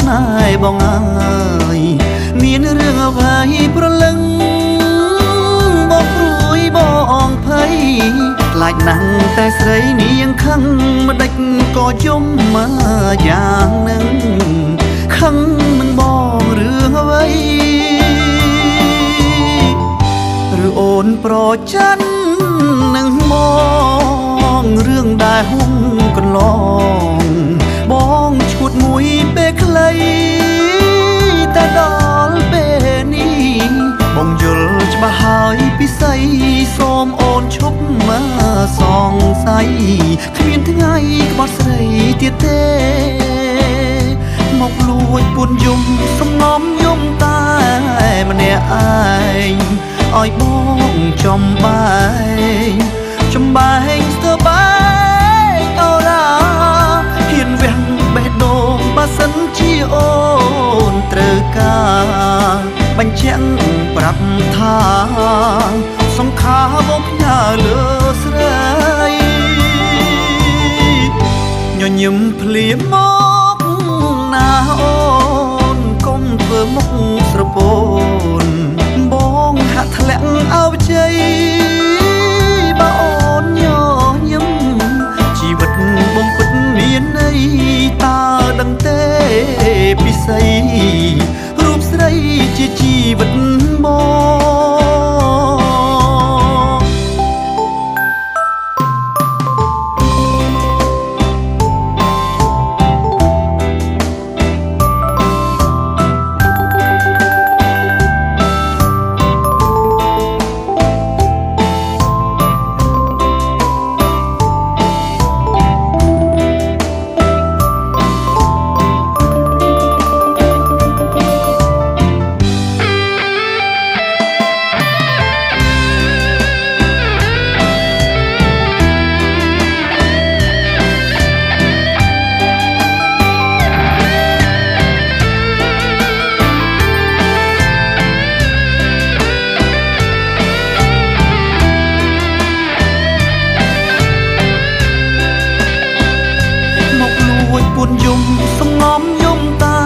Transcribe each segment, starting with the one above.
ណែបងអើយមានរឿងអ្វីប្រលឹងបងព្រួយបងភ័យខ្លាចណាស់តែស្រីនាងខឹងម្ដេចក៏យំមកយ៉ាងនឹងខឹងនឹងបងរឿងអ្វីឬអូនប្រច័ណ្ឌនឹងបងរឿងដែលហុំកន្លងបងឈួតមួយពេលខ្លីតែដល់ពេលនេះបងយល់ច្បាស់ហើយពិសីសូមអូនឈប់មកសង្ស័យគ្មានថ្ងៃក្បត់ស្រីទៀតទេមកលួចពួនយំសំងំយំតែម្នាក់ឯងឲ្យបងចំបែងស្ទើបែងអូឡាហ៊ានវាំងបេះដូងបើសិនជាអូនត្រូវការបញ្ជាក់ប្រាប់ថាសង្ខារបងផ្ញើលើស្រីញញឹមភ្លាមមកណាអូនកុំធ្វើមុខស្រពោនបងហាក់ធ្លាក់អោបជ័យបើអូនញញឹមជីវិតបងពិតមានន័យតើដឹងទេពិសីរូបស្រីជាជីវិតពួនយំសំងំយំតែ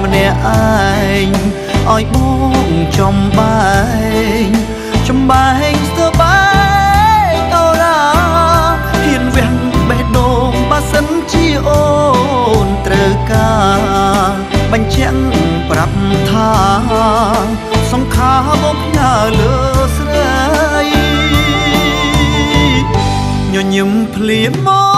ម្នាក់ឯងឲ្យបងចំបែងស្ទើបែងអូឡាហ៊ានវាំងបេះដូងបើសិនជាអូនត្រូវការបញ្ជាក់ប្រាប់ថាសង្ខារបងផ្ញើលើស្រីញញឹមភ្លាមមក